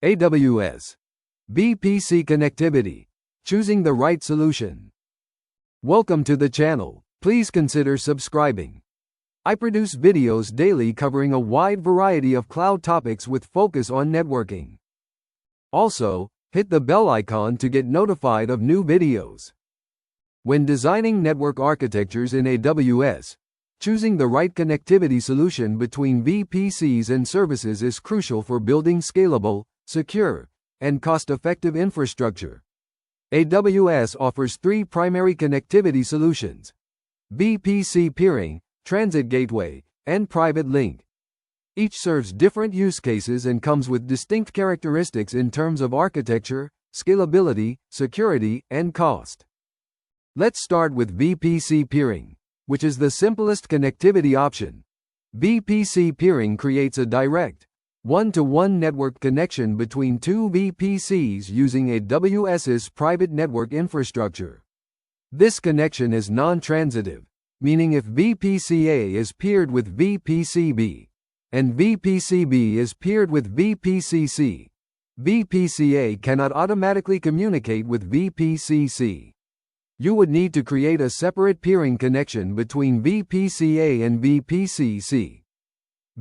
AWS. VPC connectivity. Choosing the right solution. Welcome to the channel. Please consider subscribing. I produce videos daily covering a wide variety of cloud topics with focus on networking. Also, hit the bell icon to get notified of new videos. When designing network architectures in AWS, choosing the right connectivity solution between VPCs and services is crucial for building scalable, secure, and cost-effective infrastructure. AWS offers three primary connectivity solutions: VPC Peering, Transit Gateway, and PrivateLink. Each serves different use cases and comes with distinct characteristics in terms of architecture, scalability, security, and cost. Let's start with VPC Peering, which is the simplest connectivity option. VPC Peering creates a direct, one-to-one network connection between two VPCs using AWS's private network infrastructure. This connection is non-transitive, meaning if VPC-A is peered with VPC-B, and VPC-B is peered with VPC-C, VPC-A cannot automatically communicate with VPC-C. You would need to create a separate peering connection between VPC-A and VPC-C.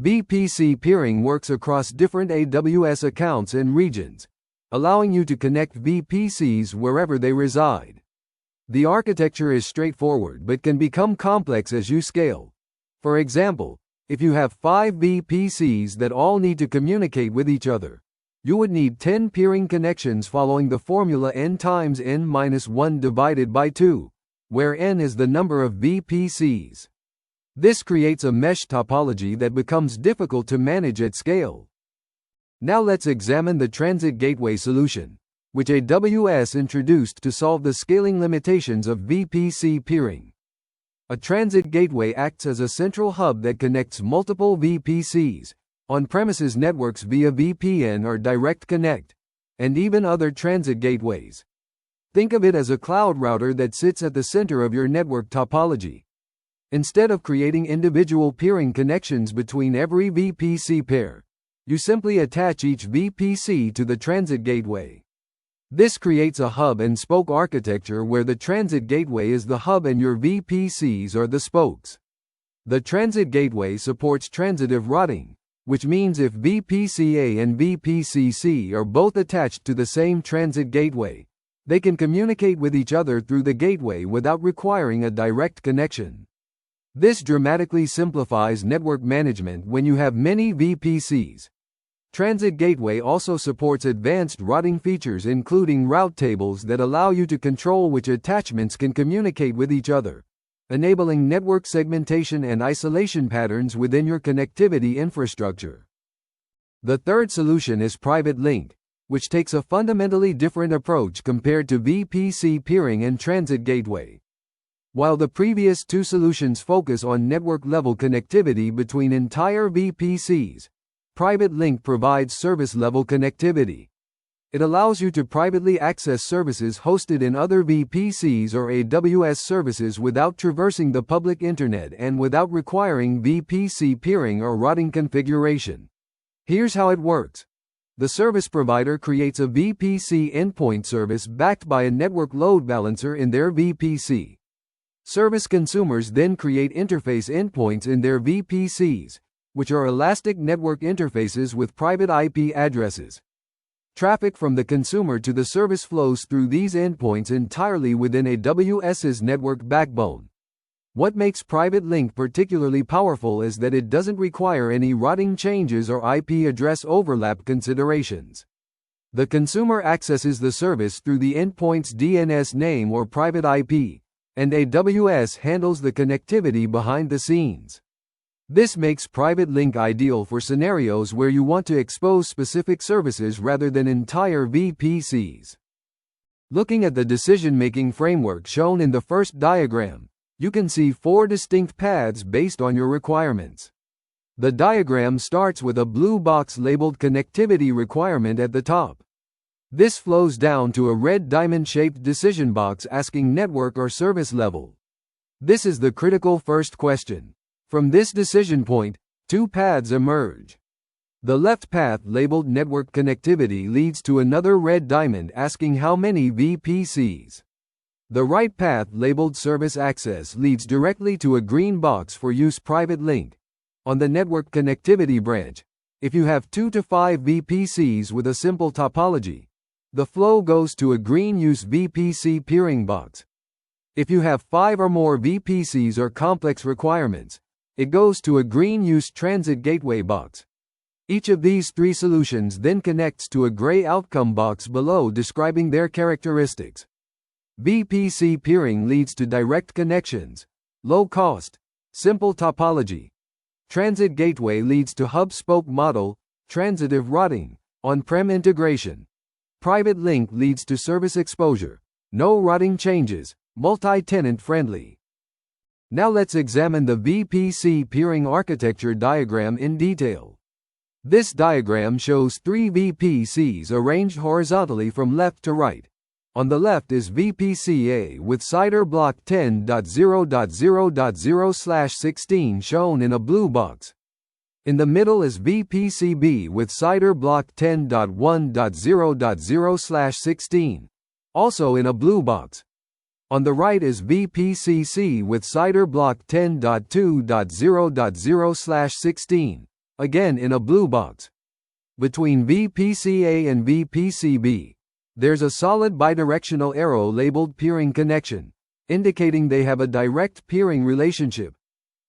VPC peering works across different AWS accounts and regions, allowing you to connect VPCs wherever they reside. The architecture is straightforward but can become complex as you scale. For example, if you have 5 VPCs that all need to communicate with each other, you would need 10 peering connections following the formula n times n-1 divided by 2, where n is the number of VPCs. This creates a mesh topology that becomes difficult to manage at scale. Now let's examine the Transit Gateway solution, which AWS introduced to solve the scaling limitations of VPC peering. A transit gateway acts as a central hub that connects multiple VPCs, on-premises networks via VPN or Direct Connect, and even other transit gateways. Think of it as a cloud router that sits at the center of your network topology. Instead of creating individual peering connections between every VPC pair, you simply attach each VPC to the transit gateway. This creates a hub-and-spoke architecture where the transit gateway is the hub and your VPCs are the spokes. The transit gateway supports transitive routing, which means if VPC-A and VPC-C are both attached to the same transit gateway, they can communicate with each other through the gateway without requiring a direct connection. This dramatically simplifies network management when you have many VPCs. Transit Gateway also supports advanced routing features including route tables that allow you to control which attachments can communicate with each other, enabling network segmentation and isolation patterns within your connectivity infrastructure. The third solution is PrivateLink, which takes a fundamentally different approach compared to VPC Peering and Transit Gateway. While the previous two solutions focus on network-level connectivity between entire VPCs, PrivateLink provides service-level connectivity. It allows you to privately access services hosted in other VPCs or AWS services without traversing the public internet and without requiring VPC peering or routing configuration. Here's how it works. The service provider creates a VPC endpoint service backed by a network load balancer in their VPC. Service consumers then create interface endpoints in their VPCs, which are elastic network interfaces with private IP addresses. Traffic from the consumer to the service flows through these endpoints entirely within AWS's network backbone. What makes PrivateLink particularly powerful is that it doesn't require any routing changes or IP address overlap considerations. The consumer accesses the service through the endpoint's DNS name or private IP, and AWS handles the connectivity behind the scenes. This makes PrivateLink ideal for scenarios where you want to expose specific services rather than entire VPCs. Looking at the decision-making framework shown in the first diagram, you can see 4 distinct paths based on your requirements. The diagram starts with a blue box labeled Connectivity Requirement at the top. This flows down to a red diamond-shaped decision box asking network or service level. This is the critical first question. From this decision point, 2 paths emerge. The left path labeled Network Connectivity leads to another red diamond asking how many VPCs. The right path labeled Service Access leads directly to a green box for use PrivateLink. On the Network Connectivity branch, if you have 2 to 5 VPCs with a simple topology, the flow goes to a green Use VPC Peering box. If you have 5 or more VPCs or complex requirements, it goes to a green Use Transit Gateway box. Each of these 3 solutions then connects to a gray outcome box below describing their characteristics. VPC Peering leads to direct connections, low cost, simple topology. Transit Gateway leads to hub-spoke model, transitive routing, on-prem integration. PrivateLink leads to service exposure, no routing changes, multi-tenant friendly. Now let's examine the VPC Peering architecture diagram in detail. This diagram shows 3 VPCs arranged horizontally from left to right. On the left is VPC-A with CIDR block 10.0.0.0/16 shown in a blue box. In the middle is VPC-B with CIDR block 10.1.0.0/16, also in a blue box. On the right is VPC-C with CIDR block 10.2.0.0/16, again in a blue box. Between VPC-A and VPC-B, there's a solid bidirectional arrow labeled Peering Connection, indicating they have a direct peering relationship.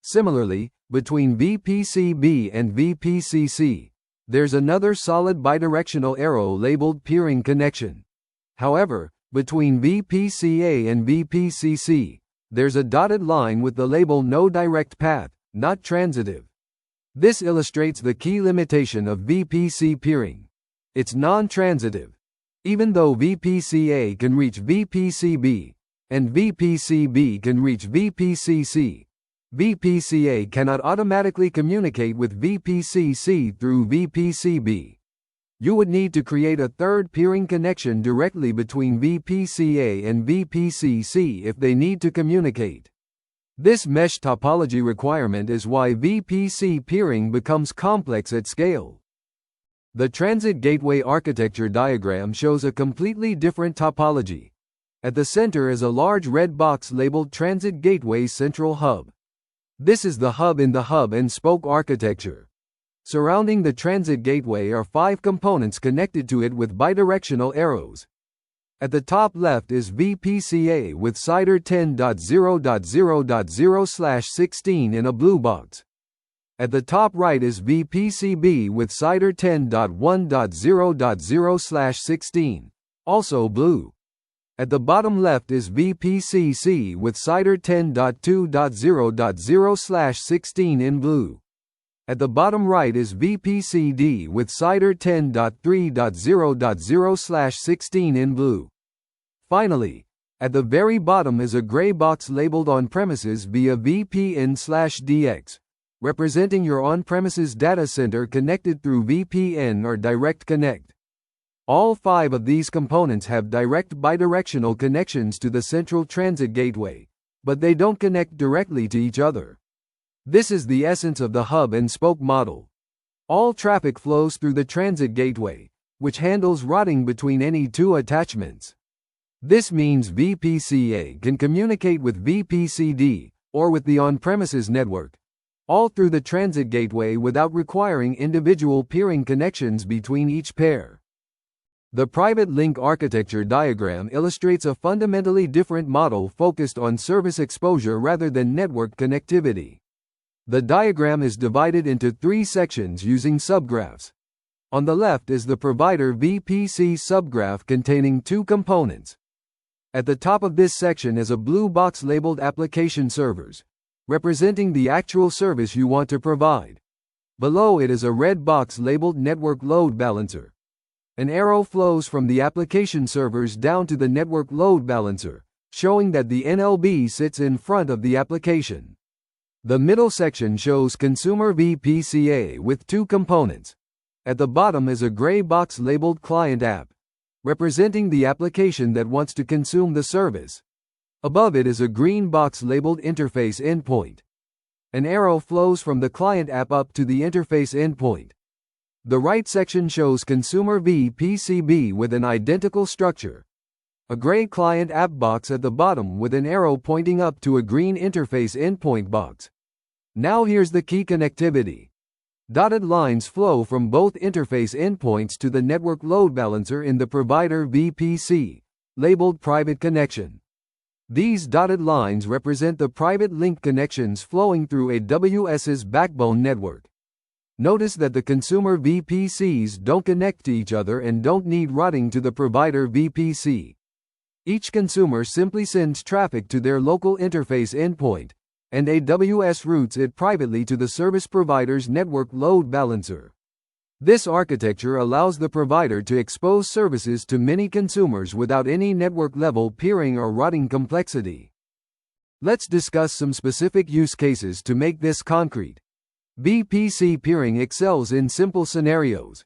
Similarly, between VPC-B and VPC-C, there's another solid bidirectional arrow labeled Peering Connection. However, between VPC-A and VPC-C, there's a dotted line with the label No Direct Path, not transitive. This illustrates the key limitation of VPC peering. It's non-transitive. Even though VPC-A can reach VPC-B, and VPC-B can reach VPC-C, VPC-A cannot automatically communicate with VPC-C through VPC-B. You would need to create a third peering connection directly between VPC-A and VPC-C if they need to communicate. This mesh topology requirement is why VPC peering becomes complex at scale. The Transit Gateway architecture diagram shows a completely different topology. At the center is a large red box labeled Transit Gateway Central Hub. This is the hub in the hub and spoke architecture. Surrounding the Transit Gateway are 5 components connected to it with bidirectional arrows. At the top left is VPC-A with CIDR 10.0.0.0/16 in a blue box. At the top right is VPC-B with CIDR 10.1.0.0/16, also blue. At the bottom left is VPC-C with CIDR 10.2.0.0/16 in blue. At the bottom right is VPC-D with CIDR 10.3.0.0/16 in blue. Finally, at the very bottom is a gray box labeled On-Premises via VPN/DX, representing your on-premises data center connected through VPN or Direct Connect. All 5 of these components have direct bidirectional connections to the central transit gateway, but they don't connect directly to each other. This is the essence of the hub and spoke model. All traffic flows through the transit gateway, which handles routing between any 2 attachments. This means VPC-A can communicate with VPC-D, or with the on-premises network, all through the transit gateway without requiring individual peering connections between each pair. The PrivateLink architecture diagram illustrates a fundamentally different model focused on service exposure rather than network connectivity. The diagram is divided into 3 sections using subgraphs. On the left is the provider VPC subgraph containing 2 components. At the top of this section is a blue box labeled Application Servers, representing the actual service you want to provide. Below it is a red box labeled Network Load Balancer. An arrow flows from the application servers down to the network load balancer, showing that the NLB sits in front of the application. The middle section shows Consumer VPC-A with 2 components. At the bottom is a gray box labeled Client App, representing the application that wants to consume the service. Above it is a green box labeled Interface Endpoint. An arrow flows from the Client App up to the interface endpoint. The right section shows consumer VPCB with an identical structure. A gray client app box at the bottom with an arrow pointing up to a green interface endpoint box. Now here's the key connectivity. Dotted lines flow from both interface endpoints to the network load balancer in the provider VPC, labeled Private Connection. These dotted lines represent the PrivateLink connections flowing through AWS's backbone network. Notice that the consumer VPCs don't connect to each other and don't need routing to the provider VPC. Each consumer simply sends traffic to their local interface endpoint, and AWS routes it privately to the service provider's network load balancer. This architecture allows the provider to expose services to many consumers without any network-level peering or routing complexity. Let's discuss some specific use cases to make this concrete. VPC peering excels in simple scenarios.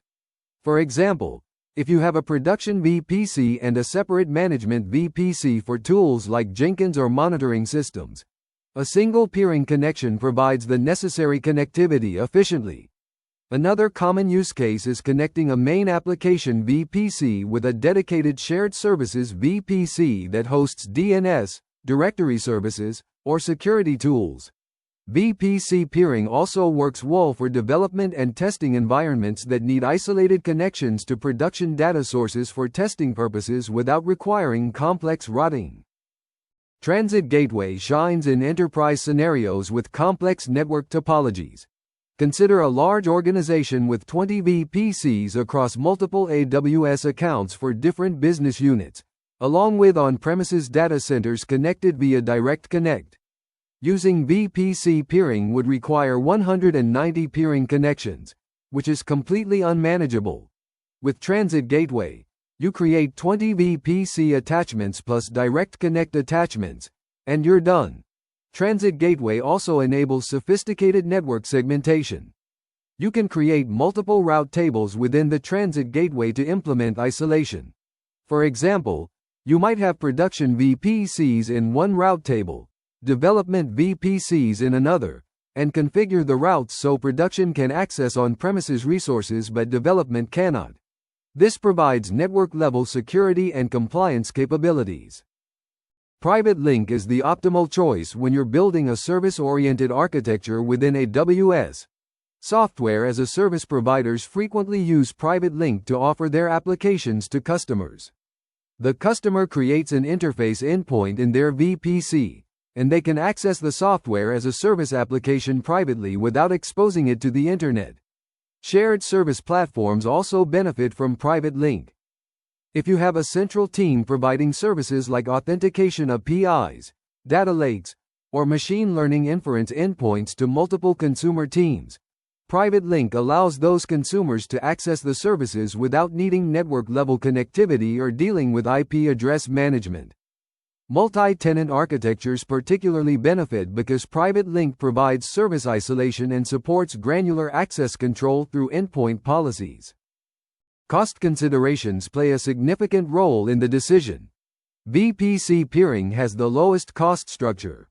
For example, if you have a production VPC and a separate management VPC for tools like Jenkins or monitoring systems, a single peering connection provides the necessary connectivity efficiently. Another common use case is connecting a main application VPC with a dedicated shared services VPC that hosts DNS, directory services, or security tools. VPC peering also works well for development and testing environments that need isolated connections to production data sources for testing purposes without requiring complex routing. Transit Gateway shines in enterprise scenarios with complex network topologies. Consider a large organization with 20 VPCs across multiple AWS accounts for different business units, along with on-premises data centers connected via Direct Connect. Using VPC peering would require 190 peering connections, which is completely unmanageable. With Transit Gateway, you create 20 VPC attachments plus Direct Connect attachments, and you're done. Transit Gateway also enables sophisticated network segmentation. You can create multiple route tables within the Transit Gateway to implement isolation. For example, you might have production VPCs in one route table, development VPCs in another, and configure the routes so production can access on-premises resources but development cannot. This provides network-level security and compliance capabilities. PrivateLink is the optimal choice when you're building a service-oriented architecture within AWS. Software as a service providers frequently use PrivateLink to offer their applications to customers. The customer creates an interface endpoint in their VPC, and they can access the software as a service application privately without exposing it to the internet. Shared service platforms also benefit from PrivateLink. If you have a central team providing services like authentication APIs, data lakes, or machine learning inference endpoints to multiple consumer teams, PrivateLink allows those consumers to access the services without needing network-level connectivity or dealing with IP address management. Multi-tenant architectures particularly benefit because PrivateLink provides service isolation and supports granular access control through endpoint policies. Cost considerations play a significant role in the decision. VPC peering has the lowest cost structure.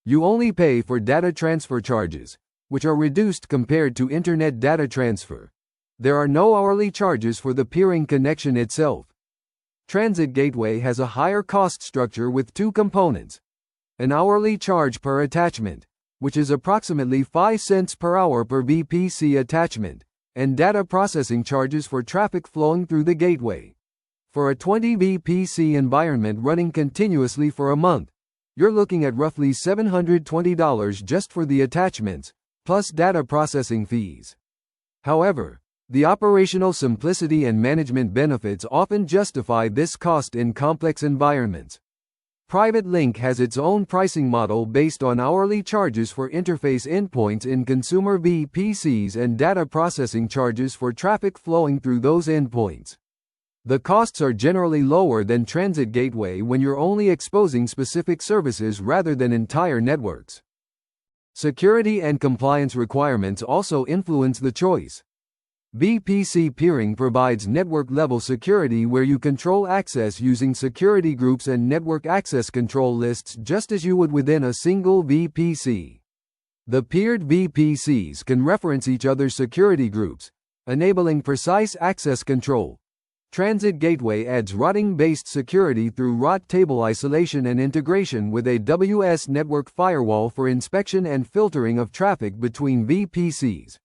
You only pay for data transfer charges, which are reduced compared to internet data transfer. There are no hourly charges for the peering connection itself. Transit Gateway has a higher cost structure with two components: an hourly charge per attachment, which is approximately 5 cents per hour per VPC attachment, and data processing charges for traffic flowing through the gateway. For a 20 VPC environment running continuously for a month, you're looking at roughly $720 just for the attachments, plus data processing fees. However, the operational simplicity and management benefits often justify this cost in complex environments. PrivateLink has its own pricing model based on hourly charges for interface endpoints in consumer VPCs and data processing charges for traffic flowing through those endpoints. The costs are generally lower than Transit Gateway when you're only exposing specific services rather than entire networks. Security and compliance requirements also influence the choice. VPC peering provides network-level security where you control access using security groups and network access control lists just as you would within a single VPC. The peered VPCs can reference each other's security groups, enabling precise access control. Transit Gateway adds routing-based security through route table isolation and integration with AWS network firewall for inspection and filtering of traffic between VPCs.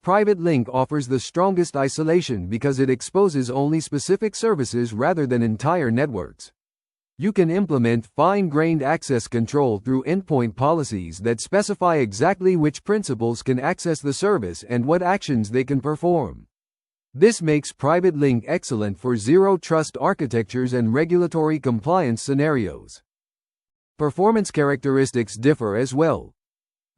PrivateLink offers the strongest isolation because it exposes only specific services rather than entire networks. You can implement fine-grained access control through endpoint policies that specify exactly which principals can access the service and what actions they can perform. This makes PrivateLink excellent for zero-trust architectures and regulatory compliance scenarios. Performance characteristics differ as well.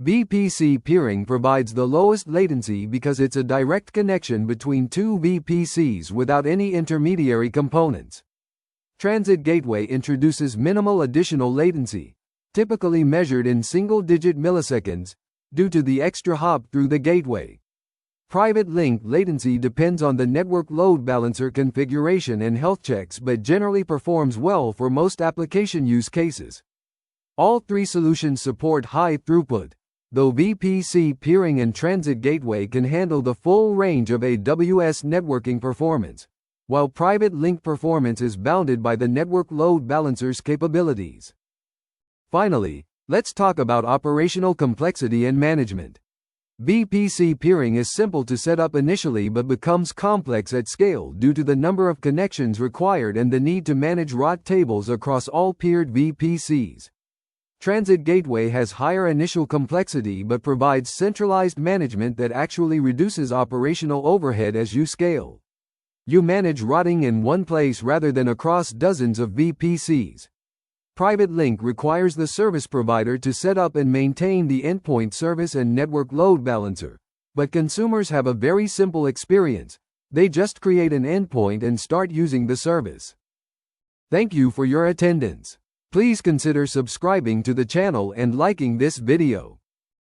VPC Peering provides the lowest latency because it's a direct connection between two VPCs without any intermediary components. Transit Gateway introduces minimal additional latency, typically measured in single-digit milliseconds, due to the extra hop through the gateway. PrivateLink latency depends on the network load balancer configuration and health checks but generally performs well for most application use cases. All three solutions support high throughput, though VPC Peering and Transit Gateway can handle the full range of AWS networking performance, while PrivateLink performance is bounded by the network load balancer's capabilities. Finally, let's talk about operational complexity and management. VPC Peering is simple to set up initially but becomes complex at scale due to the number of connections required and the need to manage route tables across all peered VPCs. Transit Gateway has higher initial complexity but provides centralized management that actually reduces operational overhead as you scale. You manage routing in one place rather than across dozens of VPCs. PrivateLink requires the service provider to set up and maintain the endpoint service and network load balancer, but consumers have a very simple experience. They just create an endpoint and start using the service. Thank you for your attendance. Please consider subscribing to the channel and liking this video.